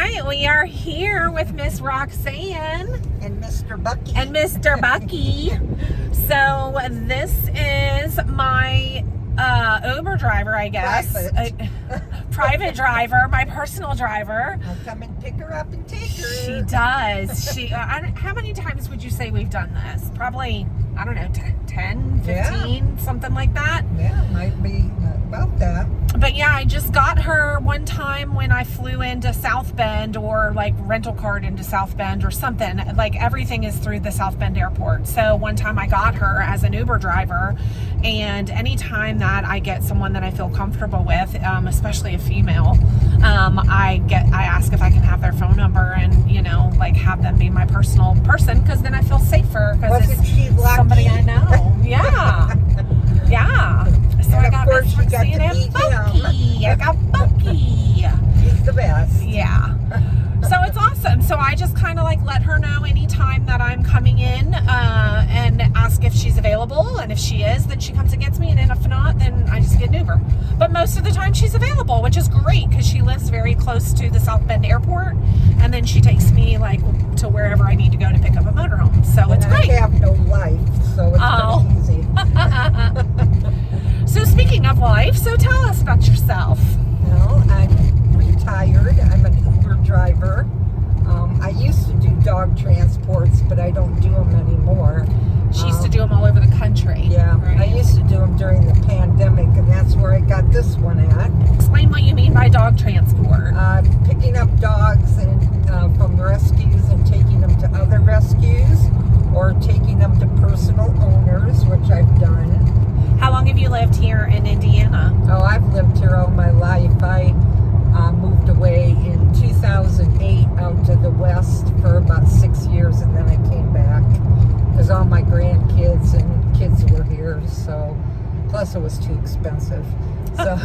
right, we are here with Miss Roxanne and Mr. Bucky. So this is my Uber driver, I guess. Private driver, my personal driver. I'll come and pick her up and take her. She does. How many times would you say we've done this? Probably, I don't know, 10, 15, something like that. Yeah, might be about that. But yeah, I just got her one time when I flew into South Bend, or like rental card into South Bend or something. Like everything is through the South Bend airport. So one time I got her as an Uber driver, and anytime that I get someone that I feel comfortable with, especially a female, I ask if I can have their phone number and, you know, like have them be my personal person, because then I feel safer because it's somebody I know. Yeah. Yeah. So and I got Miss Roxanne and Bucky. I got Bucky. He's the best. Yeah. So it's awesome. So I just kind of like let her know anytime that I'm coming in and ask if she's available. And if she is, then she comes and gets me. And if not, then I just get an Uber. But most of the time she's available, which is great because she lives very close to the South Bend airport. And then she takes me like to wherever I need to go to pick up a motorhome. So it's great. I have no life, so it's pretty easy. So speaking of life, so tell us about yourself. Well, I'm retired. I'm an Uber driver. I used to do dog transports, but I don't do them anymore. She used to do them all over the country. Yeah, right? I used to do them during the pandemic, and that's where I got this one at. Explain what you mean by dog transport. Picking up dogs from rescues and taking them to other rescues, or taking them to personal owners, which I've done. How long have you lived here in Indiana? Oh, I've lived here all my life. I moved away in 2008 out to the west for about 6 years, and then I came back because all my grandkids and kids were here. So, plus it was too expensive. So,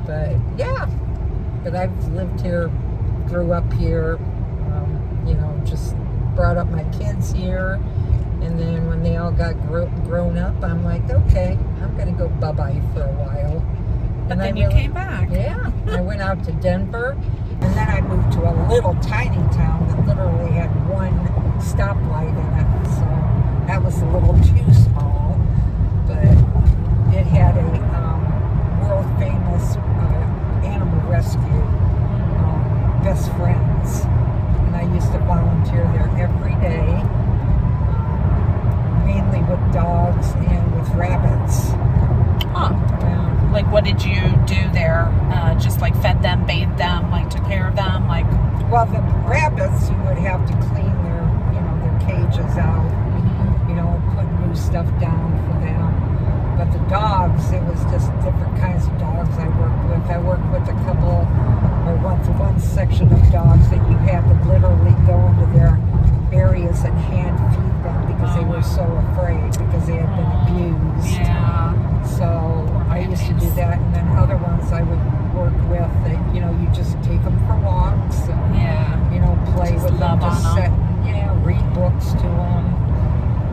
but yeah, but I've lived here, grew up here. Just brought up my kids here. And then when they all got grown up, I'm like, okay, I'm going to go bye-bye for a while. But then you came back. Yeah. I went out to Denver, and then I moved to a little tiny town that literally had one stoplight in it. So that was a little too small. But it had a world-famous animal rescue, Best Friends. And I used to volunteer there every day. Mainly with dogs and with rabbits. Huh. Yeah. Like, what did you do there? Just like fed them, bathed them, like took care of them, like. Well, the rabbits, you would have to clean their cages out, and put new stuff down for them. But the dogs, it was just different kinds of dogs I worked with. I worked with a couple, or one section of dogs that you had to literally go into their areas and hand feed them because they were so afraid because they had been abused. Yeah. So I used to do that, and then other ones I would work with that, you just take them for walks and, play just with them, just read books to them.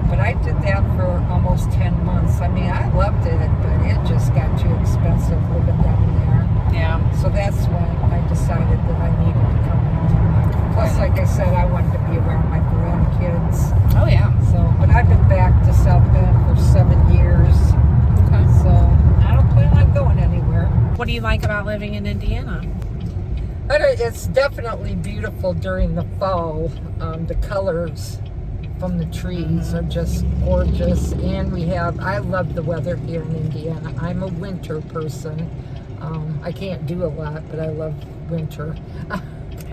But I did that for almost 10 months. I mean, I loved it, but it just got too expensive living down there. Yeah. So that's when I decided that I needed to come home. Plus, like I said, I wanted to be around my grandkids. Oh, yeah. So, but I've been back to South Bend for 7 years. Okay. So I don't plan on going anywhere. What do you like about living in Indiana? But it's definitely beautiful during the fall. The colors from the trees are just gorgeous. And I love the weather here in Indiana. I'm a winter person. I can't do a lot, but I love winter.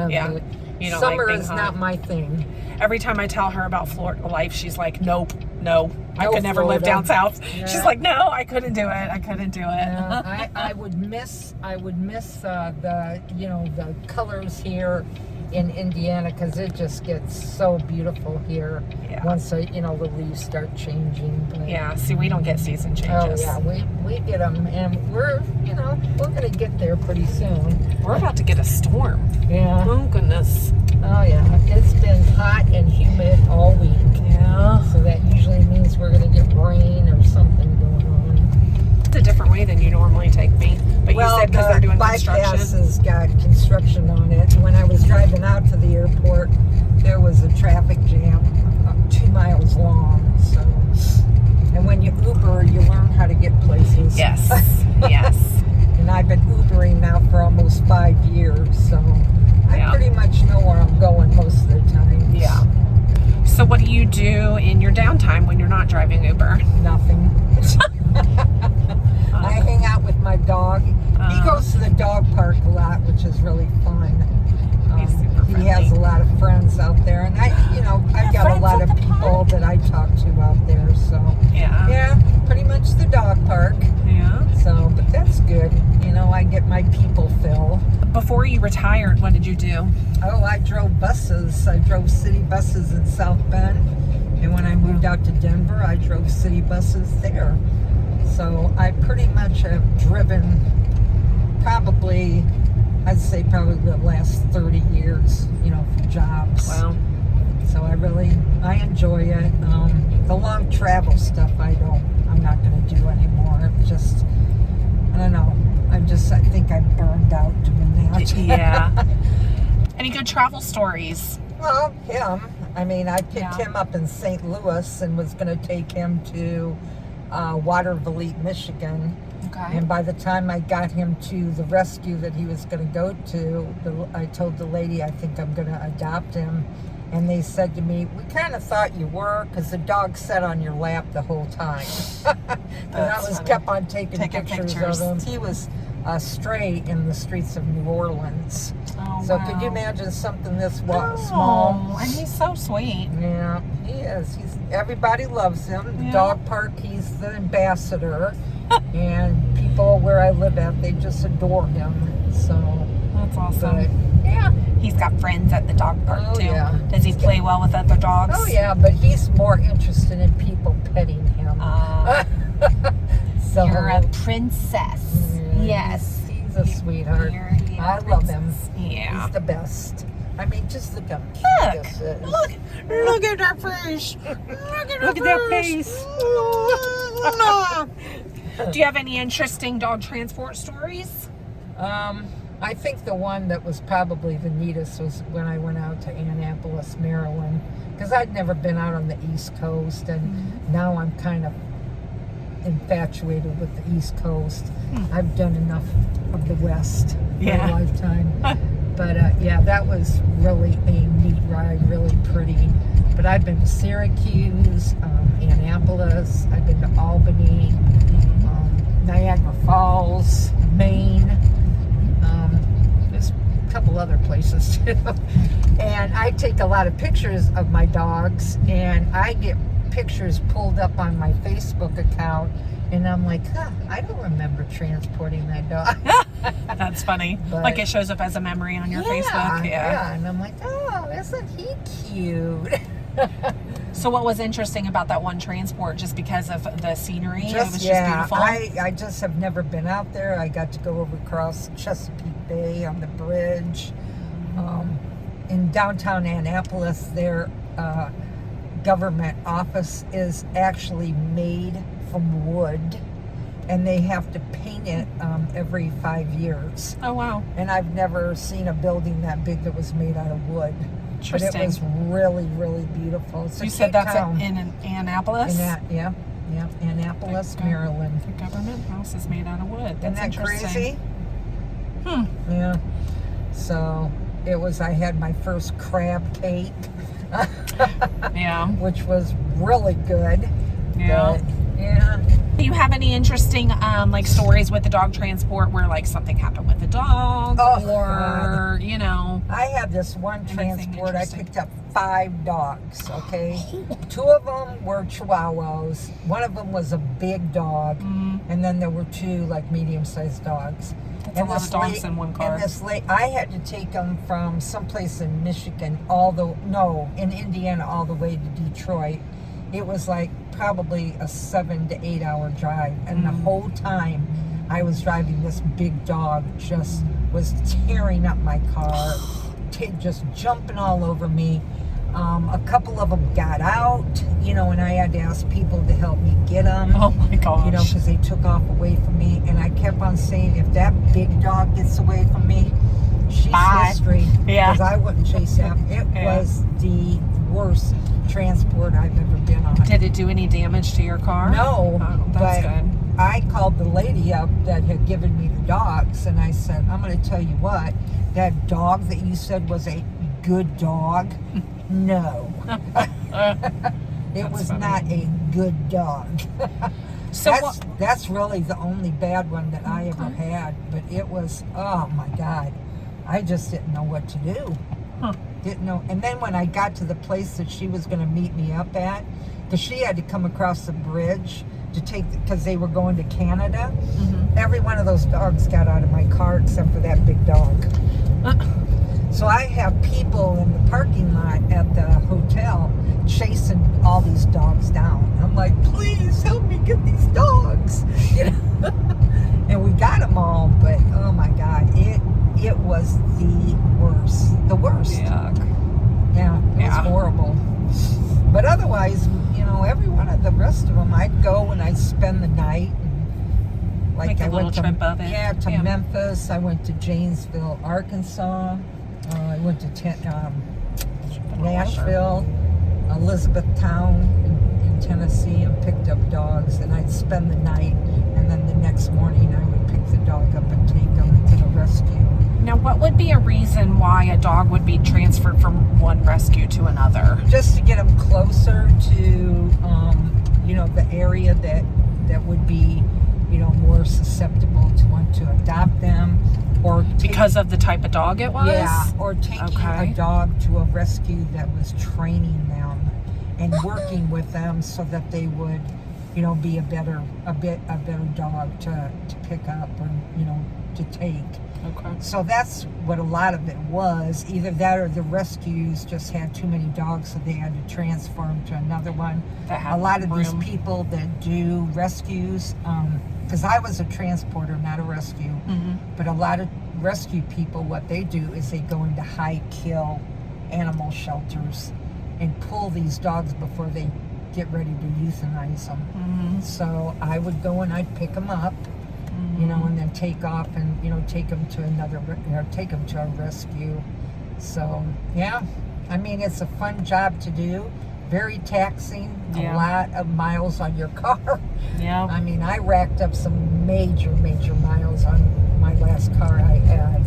Yeah. You don't Summer like being is hot. not my thing. Every time I tell her about Florida life, she's like, nope, no, I could never live Florida. down south. Yeah. She's like, no, I couldn't do it. I would miss the colors here in Indiana, because it just gets so beautiful here. Yeah. Once the leaves start changing. But, Yeah, see, we don't get season changes. Oh yeah, we get them, and we're gonna get there pretty soon. We're about to get a storm. Yeah. Oh goodness. Oh yeah, it's been hot and humid all week. Yeah. So that usually means we're gonna get rain or something going on. It's a different way than you normally take me. But you said because they're doing construction. Bypass has got construction on it. When I walking out to the airport, there was a traffic jam 2 miles long. So, and when you Uber, you learn how to get places. Yes. Yes. And I've been Ubering now for almost 5 years, so I pretty much know where I'm going most of the time. Yeah. So what do you do in your downtime when you're not driving Uber? Nothing. I hang out with my dog. He goes to the dog park a lot, which is really fun. He's super friendly. He has a lot of friends out there, and I've got a lot of people that I talk to out there. So yeah, pretty much the dog park. Yeah. So, but that's good. I get my people fill. Before you retired, what did you do? Oh, I drove buses. I drove city buses in South Bend, and when I moved out to Denver, I drove city buses there. So I pretty much have driven I'd say probably the last 30 years, for jobs. Wow. So I enjoy it. The long travel stuff, I'm not going to do anymore. Just, I don't know. I think I'm burned out doing that. Yeah. Any good travel stories? Well, him. I picked him up in St. Louis and was going to take him to Waterville, Michigan. Okay. And by the time I got him to the rescue that he was going to go to, I told the lady, I think I'm going to adopt him. And they said to me, we kind of thought you were, because the dog sat on your lap the whole time. And kept on taking pictures of him. He was stray in the streets of New Orleans. Oh, so wow. could you imagine something this small? Oh, and he's so sweet. Yeah, he is. Everybody loves him. The dog park, he's the ambassador. And people where I live at, they just adore him. So that's awesome. But, yeah. He's got friends at the dog park too. Yeah. Does he play well with other dogs? Oh yeah, but he's more interested in people petting him. So you're a princess. Yes. He's a sweetheart. I love him. Yeah. He's the best. Just look how cute this is. Look at that face. Look at that face. Do you have any interesting dog transport stories? I think the one that was probably the neatest was when I went out to Annapolis, Maryland, because I'd never been out on the East Coast, and now I'm kind of infatuated with the East Coast. I've done enough of the West in my lifetime. But that was really a neat ride, really pretty. But I've been to Syracuse, Annapolis, I've been to Albany, Niagara Falls, Maine. There's a couple other places too. And I take a lot of pictures of my dogs, and I get pictures pulled up on my Facebook account, and I'm like, I don't remember transporting that dog. That's funny. But, like it shows up as a memory on your Facebook. Yeah, and I'm like, oh, isn't he cute? So what was interesting about that one transport, just because of the scenery? It was just beautiful. I just have never been out there. I got to go over across Chesapeake Bay on the bridge. In downtown Annapolis, their government office is actually made from wood, and they have to paint it every 5 years. Oh, wow. And I've never seen a building that big that was made out of wood. But it Interesting. was really, really beautiful. It's You said that's in Annapolis? Annapolis, Maryland. The government house is made out of wood. Isn't That's that interesting. crazy? Yeah. So I had my first crab cake. Yeah. Which was really good. Yeah. But, yeah. Do you have any interesting stories with the dog transport where something happened with the dog, or I had this one transport. I interesting? picked up 5 dogs. Okay, 2 of them were Chihuahuas. One of them was a big dog, and then there were 2 medium-sized dogs. That's a lot of dogs in one car. And I had to take them from someplace in Michigan in Indiana all the way to Detroit. It was probably a 7 to 8 hour drive, and the whole time I was driving, this big dog just was tearing up my car, just jumping all over me. A couple of them got out, and I had to ask people to help me get them. Oh my gosh. Because they took off away from me, and I kept on saying, if that big dog gets away from me, she's Bye. history. Yeah. Because I wouldn't chase after. It was the worst transport I've ever been on. Did it do any damage to your car? No, Oh, that's but good. I called the lady up that had given me the dogs, and I said, I'm going to tell you what, that dog that you said was a good dog, no. It was funny. not a good dog. So that's really the only bad one that I ever had, but it was, oh my God, I just didn't know what to do. Didn't know. And then when I got to the place that she was going to meet me up at, because she had to come across the bridge to take, because they were going to Canada, every one of those dogs got out of my car except for that big dog. So I have people in the parking lot at the hotel chasing all these dogs down. I'm like, please help me get these dogs. You know? And we got them all, but oh my God, it was the worst. The worst. Yuck. Yeah, it was horrible. But otherwise, you know, every one of the rest of them, I'd go and I'd spend the night. And, like Make a I little went to, trip of it. Yeah, to Memphis. I went to Janesville, Arkansas. I went to Nashville, Elizabethtown in Tennessee, and picked up dogs. And I'd spend the night, and then the next morning I would pick the dog up and take them to the rescue. Now, what would be a reason why a dog would be transferred from one rescue to another? Just to get them closer to, you know, the area that would be, you know, more susceptible to want to adopt them. Or Because of the type of dog it was? Yeah, or taking a dog to a rescue that was training them and working with them so that they would, you know, be a better dog to pick up or, you know, to take. Okay. So that's what a lot of it was. Either that or the rescues just had too many dogs, so they had to transfer them to another one. A lot of these people that do rescues, because I was a transporter, not a rescue, but a lot of rescue people, what they do is they go into high-kill animal shelters and pull these dogs before they get ready to euthanize them. So I would go and I'd pick them up, you know, and then take off and, you know, take them to take them to a rescue. So, yeah, I mean, it's a fun job to do. Very taxing, a lot of miles on your car. Yeah. I mean, I racked up some major miles on my last car I had.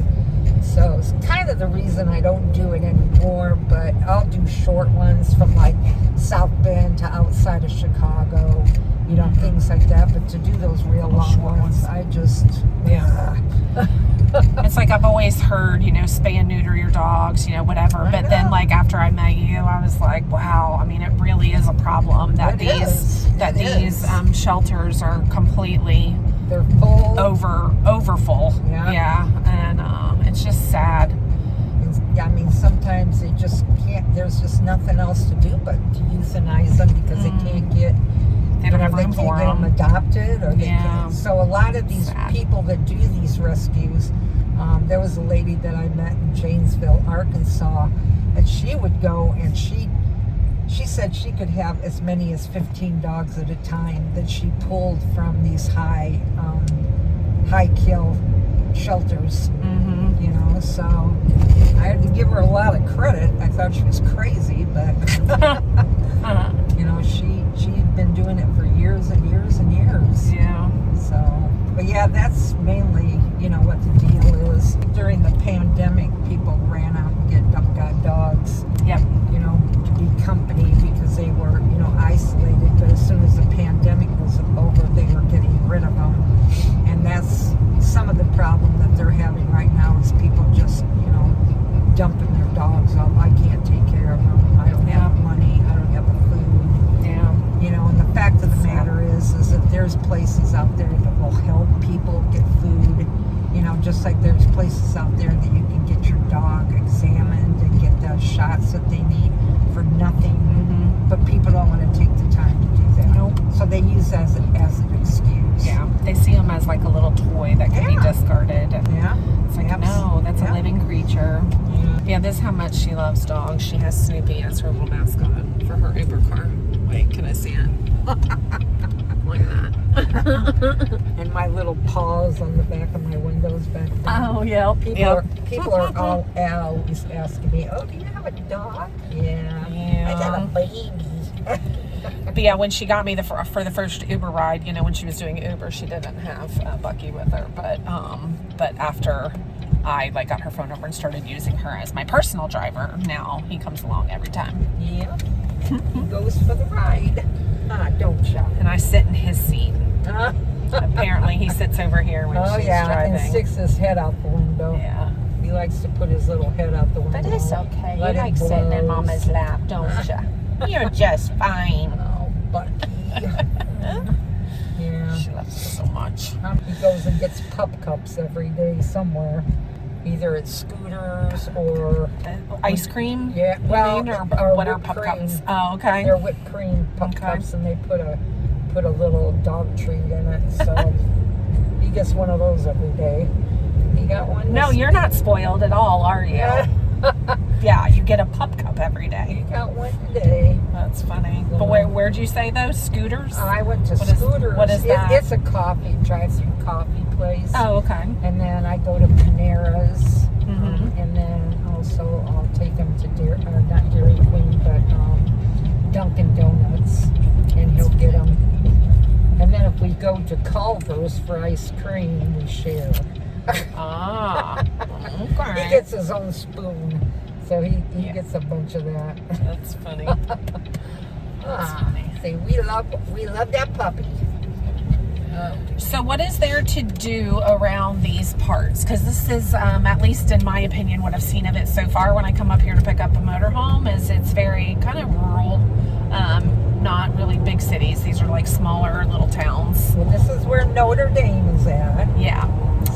So it's kind of the reason I don't do it anymore, but I'll do short ones from like South Bend to outside of Chicago, you know, things like that. But to do those real long ones, I just, It's like I've always heard, you know, spay and neuter your dogs, you know, whatever. But then, like, after I met you, I was like, wow, I mean, it really is a problem that these shelters are completely, they're full, over full. Yeah. And it's just sad. I mean, sometimes they just can't, there's just nothing else to do but to euthanize them because they can't get, they don't have room for them adopted, or they can't. So a lot of these people that do these rescues, there was a lady that I met in Janesville, Arkansas, and she would go and she said she could have as many as 15 dogs at a time that she pulled from these high kill shelters. You know, so I had to give her a lot of credit. I thought she was crazy, but you know, she'd been doing it for years and years and years. Yeah. So, but yeah, that's mainly, you know, what the deal is. During the pandemic, people ran out and got dogs. Yep. You know, to be company because they were, you know, isolated. But as soon as the pandemic was over, they were getting rid of them. And that's some of the problem that they're having right now is people just, you know, dumping their dogs off. I can't take care of them. I don't have the money. I don't have the food. Yeah. You know, and the fact of the matter is that there's places out there that will help people get food. You know, just like there's places out there that you can get your dog examined and get the shots that they need for nothing. But people don't want to take the time to do that. Nope. So they use that as an excuse. Yeah. They see them as like a little toy that can be discarded. Yeah. It's like, no, that's a living creature. Yeah, this is how much she loves dogs. She has Snoopy as her little mascot for her Uber car. Wait, can I see it? Look at that. And my little paws on the back of my windows back there. Oh, yeah. People are always asking me, oh, do you have a dog? Yeah. I got a baby. But yeah, when she got me for the first Uber ride, you know, when she was doing Uber, she didn't have Bucky with her. But after I got her phone number and started using her as my personal driver, now he comes along every time. Yeah. He goes for the ride. Don't shout. And I sit in his seat. Apparently, he sits over here when she's driving. And sticks his head out the window. Yeah. He likes to put his little head out the window. But it's okay. You like sitting in Mama's lap, don't you? You're just fine. Oh, Bucky. Yeah. She loves us so much. He goes and gets pup cups every day somewhere. Either at Scooters or... ice cream? Yeah. Well, or what are whipped pup cream. cups? Oh, okay. They're whipped cream pup cups, and they put a little dog treat in it. So he gets one of those every day. He got one. No, you're not spoiled at all, are you? Yeah, you get a pup cup every day. He got one today. That's funny. Yeah. But where'd you say those? Scooters? I went to Scooters. What is that? It's a drive-through coffee place. Oh, okay. And then I go to Panera's. Mm-hmm. And then also I'll take him to not Dairy Queen, but Dunkin' Donuts. And he'll get them. And then if we go to Culver's for ice cream, we share. Okay. He gets his own spoon, so he gets a bunch of that. That's funny. That's funny. See, we love that puppy. So what is there to do around these parts? Because this is, at least in my opinion, what I've seen of it so far when I come up here to pick up a motorhome, is it's very kind of rural, not really big cities. These are like smaller little towns. Well, this is where Notre Dame is at. Yeah.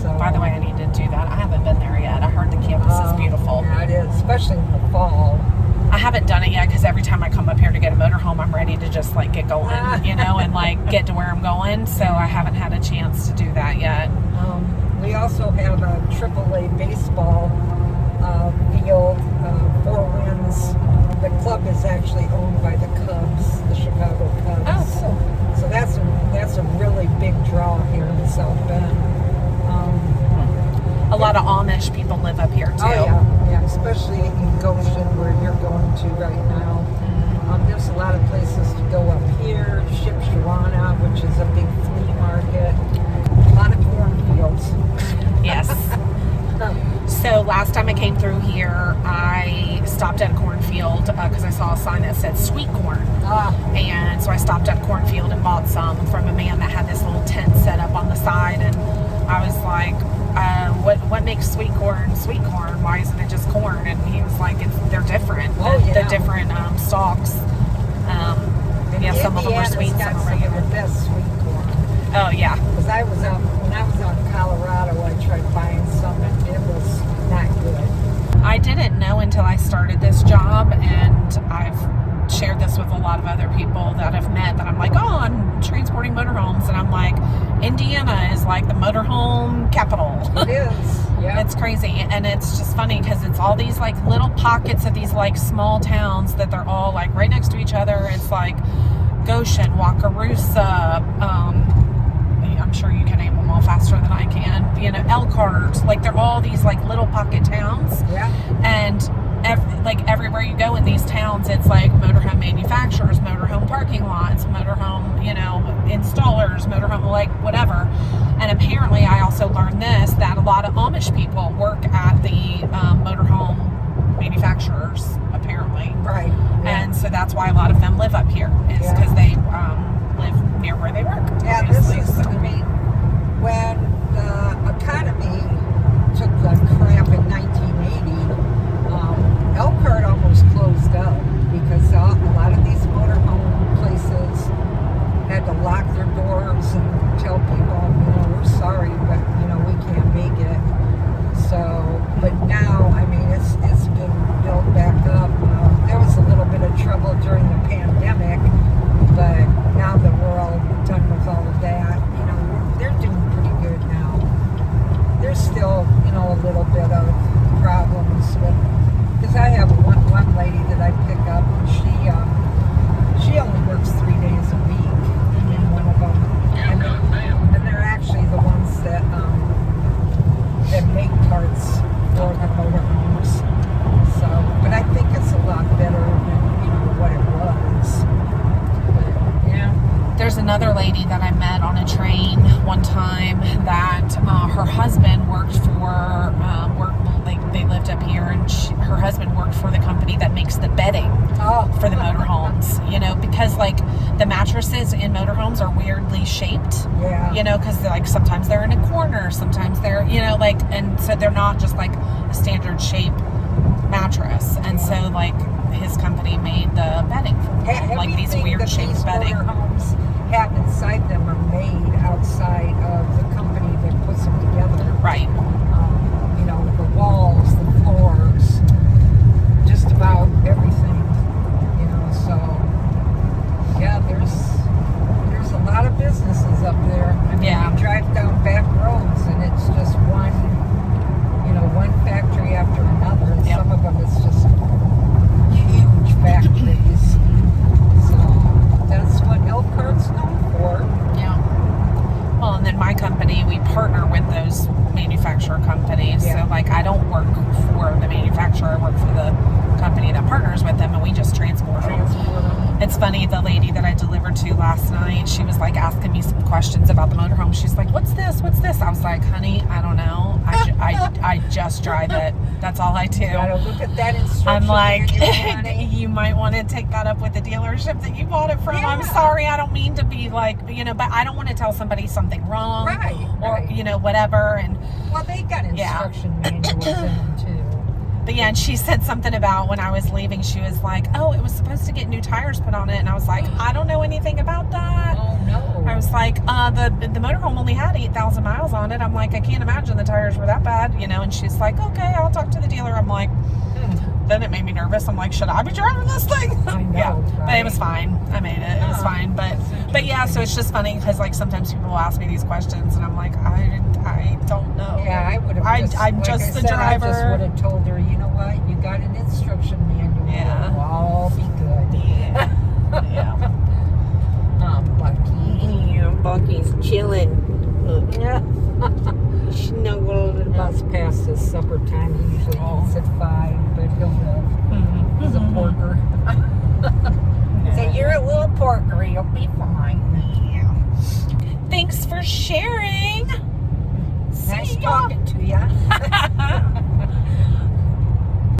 So, by the way, I need to do that. I haven't been there yet. I heard the campus is beautiful. Yeah, it is, especially in the fall. I haven't done it yet because every time I come up here to get a motorhome, I'm ready to just get going, you know, and get to where I'm going. So I haven't had a chance to do that yet. We also have a AAA baseball field, Four Winds. The club is actually owned by the Cubs, the Chicago Cubs. Oh, cool. So that's a really big draw here in South Bend. A lot of Amish people live up here too. Oh yeah, especially in Goshen where you're going to right now. There's a lot of places to go up here. Shipshewana, which is a big flea market. A lot of cornfields. Yes. So last time I came through here, I stopped at a cornfield because I saw a sign that said sweet corn. And so I stopped at a cornfield and bought some from a man that had this little tent set up on the side. And I was like, what makes sweet corn sweet corn? Why isn't it just corn? And he was like, they're different. The different stalks. Some of them are sweet, some are regular. The best sweet corn. Oh yeah. Because when I was out in Colorado, I tried buying some and it was not good. I didn't know until I started this job, and I've shared this with a lot of other people that I've met, that I'm like, oh, I'm transporting motorhomes, and I'm like, Indiana is like the motorhome capital. It is. Yeah. It's crazy, and it's just funny because it's all these little pockets of these small towns that they're all right next to each other. It's like Goshen, Wakarusa, I'm sure you can name them all faster than I can. You know, Elkhart, they're all these little pocket towns. Yeah. And everywhere you go in these towns, it's motorhome manufacturers, motorhome parking lots, motorhome, installers, motorhome, whatever. And apparently I also learned this, that a lot of Amish people work at the motorhome manufacturers, apparently. Right. Yeah. And so that's why a lot of them live up here, is because they live near where they work. Yeah, when the economy took the crap in 1980, Elkhart almost closed up because a lot of these motorhome places had to lock their doors and tell people, we're sorry, but we can't make it. So, but now, it's been built back up. There was a little bit of trouble during the pandemic, but now that we're all done with all of that, they're doing pretty good now. There's still, a little bit of problems with, because I have one lady that I pick up, and she only works 3 days a week in one of them. husband worked for the company that makes the bedding for the motorhomes, you know, because like the mattresses in motorhomes are weirdly shaped, you know, because like sometimes they're in a corner, sometimes they're, you know, like, and so they're not just like a standard shape mattress. And so like his company made the bedding for them, like these weird shaped bedding. Motorhomes have inside them are made outside of the company that puts them together. Right. You know, the walls, the floors, just about everything. You know, so yeah, there's a lot of businesses up there. I mean, you drive down back roads and it's just one, you know, one factory after another. And some of them it's just huge factories. So that's what Elkhart's known for. Yeah. Well, and then my company, we partner with those manufacturer companies. So like I don't work for the manufacturer, I work for the company that partners with them, and we just transport them. It's funny, the lady that I delivered to last night, she was like asking me some questions about the motorhome. She's like, what's this? I was like, honey, I don't know. I just drive it. That's all I do. You gotta look at that instruction. I'm like, you might want to take that up with the dealership that you bought it from. I'm sorry, I don't mean to be like, you know, but I don't want to tell somebody something wrong. Or, you know, whatever. And well, they got instruction manuals in them too. But yeah, and she said something about when I was leaving, she was like, oh, it was supposed to get new tires put on it. And I was like, I don't know anything about that. Oh, no. I was like, the motorhome only had 8,000 miles on it. I'm like, I can't imagine the tires were that bad, you know. And she's like, okay, I'll talk to the dealer. I'm like, then it made me nervous. I'm like, should I be driving this thing? I know, But it was fine. I made it. It was fine. But yeah, so it's just funny because like sometimes people will ask me these questions and I'm like, I don't know. Yeah, I would have. I'm just the driver. I just would have told her, you know what? You got an instruction manual. Yeah. It'll all be good. Yeah. Bucky. Yeah, Bucky's chilling. Yeah. Snuggled. Bus past his supper time. He usually eats at 5, but he'll live. He's a porker. So you're a little porker. You'll be fine. Thanks for sharing. Nice talking to ya.